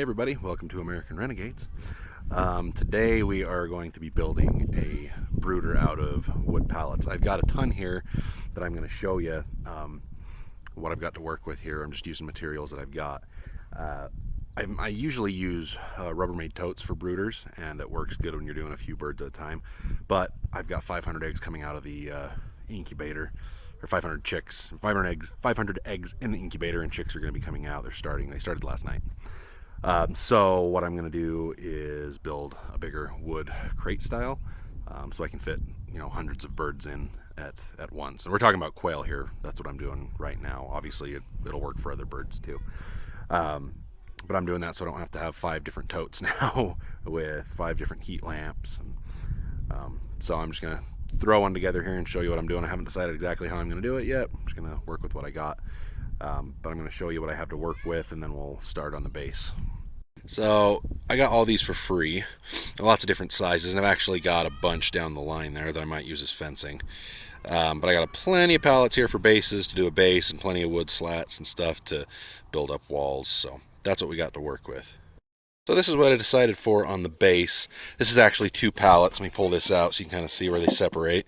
everybody, welcome to American Renegades. Today we are going to be building a brooder out of wood pallets. I've got a ton here that I'm going to show you what I've got to work with here. I'm just using materials that I've got. I usually use Rubbermaid totes for brooders, and it works good when you're doing a few birds at a time. But I've got 500 eggs coming out of the incubator, or 500 chicks, 500 eggs in the incubator, and chicks are going to be coming out. They started last night. So what I'm going to do is build a bigger wood crate style, so I can fit hundreds of birds in at once. And we're talking about quail here. That's what I'm doing right now. Obviously it'll work for other birds too. But I'm doing that so I don't have to have 5 different totes now with 5 different heat lamps. And, so I'm just going to throw one together here and show you what I'm doing. I haven't decided exactly how I'm going to do it yet. I'm just going to work with what I got. But I'm going to show you what I have to work with, and then we'll start on the base. So I got all these for free, lots of different sizes, and I've actually got a bunch down the line there that I might use as fencing. But I got plenty of pallets here for bases to do a base, and plenty of wood slats and stuff to build up walls. So that's what we got to work with. So this is what I decided for on the base. This is actually 2 pallets. Let me pull this out so you can kind of see where they separate.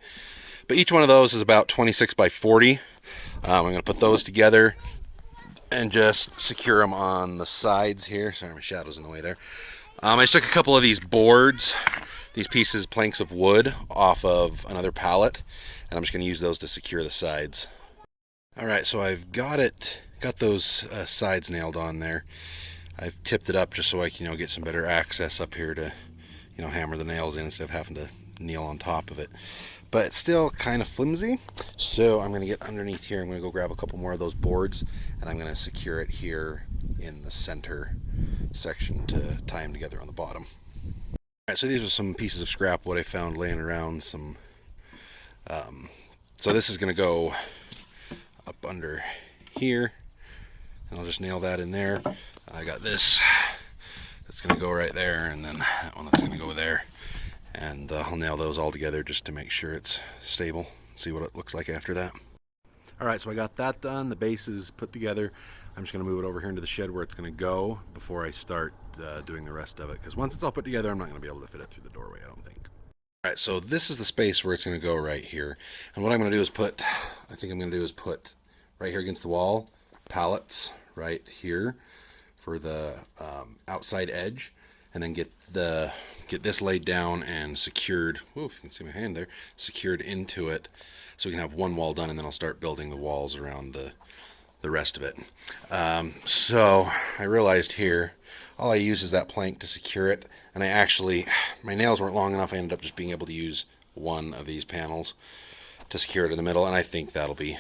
But each one of those is about 26 by 40. I'm going to put those together and just secure them on the sides here. Sorry, my shadow's in the way there. I just took a couple of these boards, these planks of wood off of another pallet, and I'm just going to use those to secure the sides. Alright, so I've got those sides nailed on there. I've tipped it up just so I can get some better access up here to hammer the nails in instead of having to kneel on top of it. But it's still kind of flimsy, so I'm going to get underneath here. I'm going to go grab a couple more of those boards, and I'm going to secure it here in the center section to tie them together on the bottom. Alright, so these are some pieces of scrap wood I found laying around. So this is going to go up under here, and I'll just nail that in there. I got this that's going to go right there, and then that one that's going to go there. And I'll nail those all together just to make sure it's stable. See what it looks like after that. Alright, so I got that done. The base is put together. I'm just going to move it over here into the shed where it's going to go before I start doing the rest of it. Because once it's all put together, I'm not going to be able to fit it through the doorway, I don't think. Alright, so this is the space where it's going to go right here. And what I'm going to do is put right here against the wall, pallets right here for the outside edge, and then get this laid down and secured. Ooh, if you can see my hand there, secured into it, so we can have one wall done, and then I'll start building the walls around the rest of it. So I realized here, all I use is that plank to secure it, and my nails weren't long enough. I ended up just being able to use one of these panels to secure it in the middle, and I think that'll be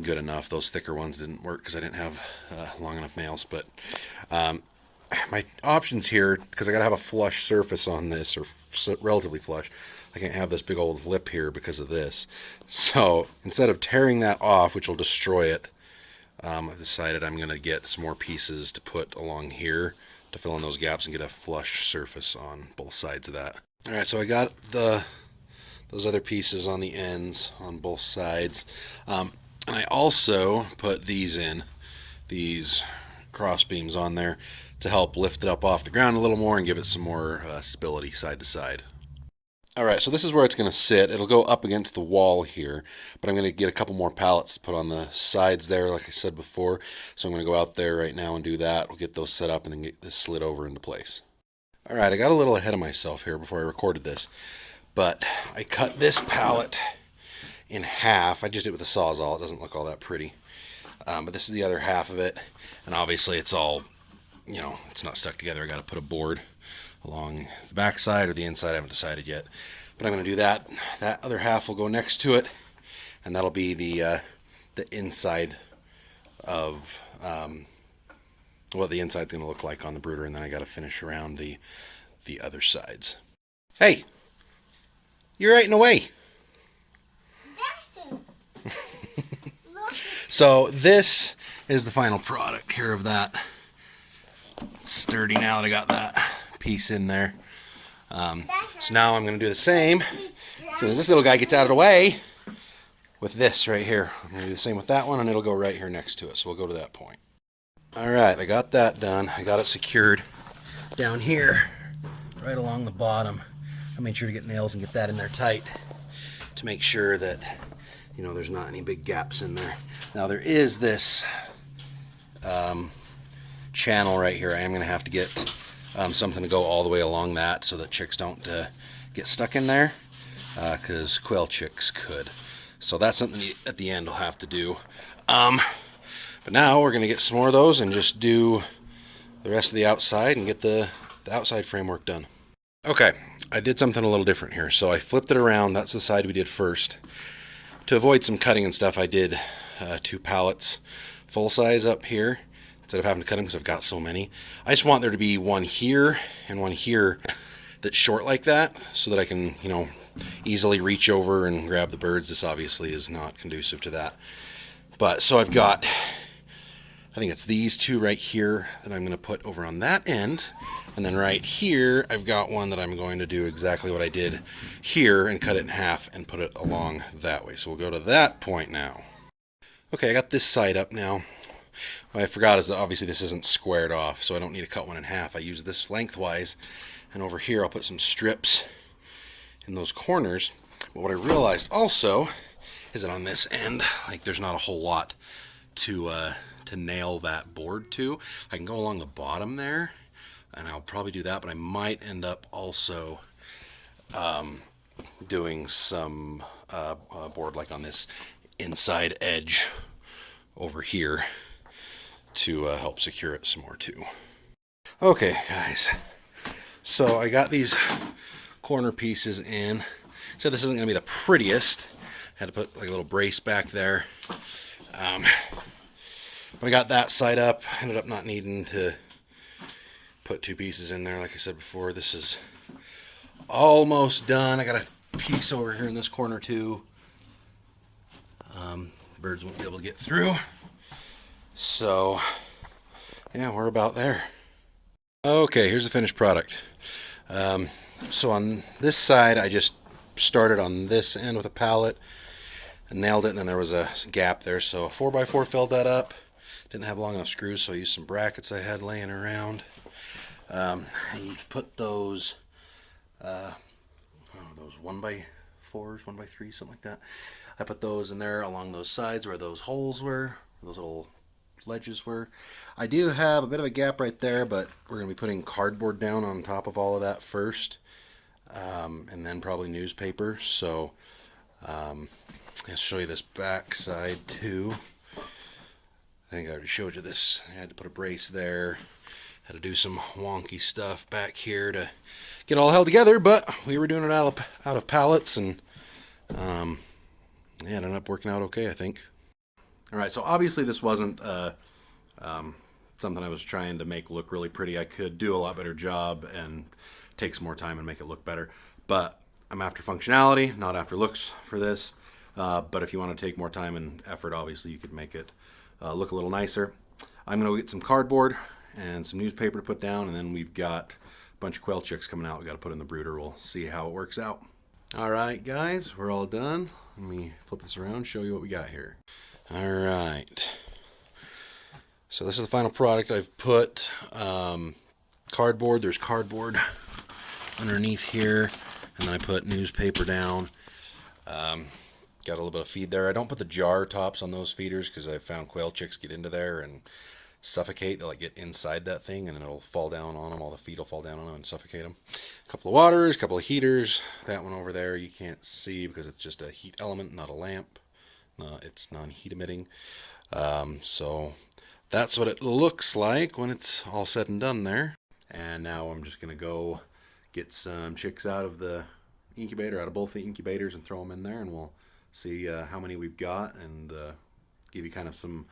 good enough. Those thicker ones didn't work because I didn't have long enough nails, but my options here, because I gotta have a flush surface on this, or relatively flush. I can't have this big old lip here because of this. So instead of tearing that off, which will destroy it, I've decided I'm gonna get some more pieces to put along here to fill in those gaps and get a flush surface on both sides of that. Alright, so I got those other pieces on the ends on both sides. And I also put these cross beams on there to help lift it up off the ground a little more and give it some more stability side to side. Alright, so this is where it's going to sit. It'll go up against the wall here, but I'm going to get a couple more pallets to put on the sides there, like I said before. So I'm going to go out there right now and do that. We'll get those set up and then get this slid over into place. Alright, I got a little ahead of myself here before I recorded this, but I cut this pallet in half. I just did it with a Sawzall. It doesn't look all that pretty. But this is the other half of it, and obviously it's all, it's not stuck together. I got to put a board along the back side or the inside. I haven't decided yet, but I'm going to do that. That other half will go next to it, and that'll be the inside of what the inside's going to look like on the brooder, and then I got to finish around the other sides. Hey, you're right in the way. So this is the final product here of that. It's sturdy now that I got that piece in there. So now I'm going to do the same. As soon as this little guy gets out of the way with this right here, I'm going to do the same with that one, and it'll go right here next to it. So we'll go to that point. Alright, I got that done. I got it secured down here, right along the bottom. I made sure to get nails and get that in there tight to make sure that, you know, there's not any big gaps in there. Now there is this channel right here. I am going to have to get something to go all the way along that so that chicks don't get stuck in there, because quail chicks could. So that's something at the end we'll have to do. But now we're going to get some more of those and just do the rest of the outside and get the outside framework done. Okay, I did something a little different here. So I flipped it around. That's the side we did first. To avoid some cutting and stuff, I did 2 pallets full size up here instead of having to cut them because I've got so many. I just want there to be one here and one here that's short like that so that I can, you know, easily reach over and grab the birds. This obviously is not conducive to that. But so I've got, I think it's these 2 right here that I'm going to put over on that end. And then right here, I've got one that I'm going to do exactly what I did here and cut it in half and put it along that way. So we'll go to that point now. Okay, I got this side up now. What I forgot is that obviously this isn't squared off, so I don't need to cut one in half. I use this lengthwise, and over here I'll put some strips in those corners. But what I realized also is that on this end, like, there's not a whole lot to nail that board to. I can go along the bottom there, and I'll probably do that, but I might end up also doing some board like on this inside edge over here to help secure it some more too. Okay, guys, so I got these corner pieces in. So this isn't going to be the prettiest. I had to put like a little brace back there. But I got that side up. Ended up not needing to put 2 pieces in there. Like I said before, this is almost done. I got a piece over here in this corner too. Birds won't be able to get through. So yeah, we're about there. Okay, here's the finished product. So on this side, I just started on this end with a pallet and nailed it, and then there was a gap there, so a 4x4 filled that up. Didn't have long enough screws, so I used some brackets I had laying around. You put those those 1x4s, 1x3s, something like that. I put those in there along those sides where those holes were, those little ledges were. I do have a bit of a gap right there, but we're going to be putting cardboard down on top of all of that first, and then probably newspaper. So I'll show you this back side too. I think I already showed you this. I had to put a brace there. Had to do some wonky stuff back here to get all held together, but we were doing it out of pallets, and yeah, it ended up working out okay, I think. All right, so obviously this wasn't something I was trying to make look really pretty. I could do a lot better job and take some more time and make it look better, but I'm after functionality, not after looks for this. But if you want to take more time and effort, obviously you could make it look a little nicer. I'm going to get some cardboard and some newspaper to put down, and then we've got a bunch of quail chicks coming out we got to put in the brooder. We'll see how it works out. All right, guys, we're all done. Let me flip this around, show you what we got here. All right. So this is the final product. I've put cardboard. There's cardboard underneath here, and then I put newspaper down. Got a little bit of feed there. I don't put the jar tops on those feeders because I've found quail chicks get into there and suffocate. They'll like get inside that thing and it'll fall down on them. All the feed will fall down on them and suffocate them. A couple of waters, a couple of heaters. That one over there you can't see because it's just a heat element, not a lamp. It's non-heat emitting. So that's what it looks like when it's all said and done there. And now I'm just going to go get some chicks out of the incubator, out of both the incubators, and throw them in there, and we'll see how many we've got, and give you kind of some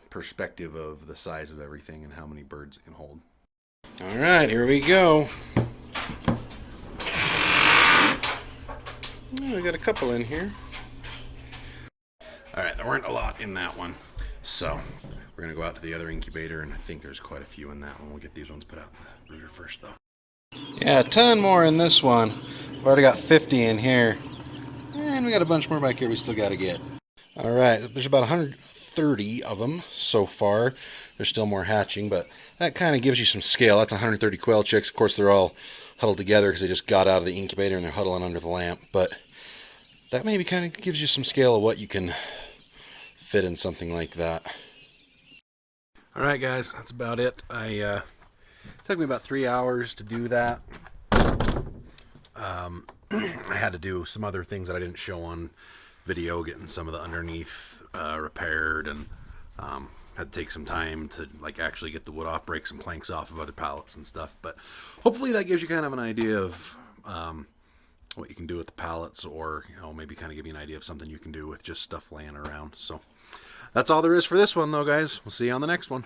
perspective of the size of everything and how many birds it can hold. All right, here we go. We got a couple in here. All right, there weren't a lot in that one, so we're gonna go out to the other incubator, and I think there's quite a few in that one. We'll get these ones put out in the brooder first, though. Yeah, a ton more in this one. We've already got 50 in here. And we got a bunch more back here we still got to get. All right, there's about 130 of them so far. There's still more hatching, but that kind of gives you some scale. That's 130 quail chicks. Of course, they're all huddled together because they just got out of the incubator and they're huddling under the lamp. But that maybe kind of gives you some scale of what you can fit in something like that. All right, guys, that's about it. It took me about 3 hours to do that. I had to do some other things that I didn't show on video, getting some of the underneath repaired, and had to take some time to like actually get the wood off, break some planks off of other pallets and stuff. But hopefully that gives you kind of an idea of what you can do with the pallets, or maybe kind of give you an idea of something you can do with just stuff laying around. So that's all there is for this one, though, guys. We'll see you on the next one.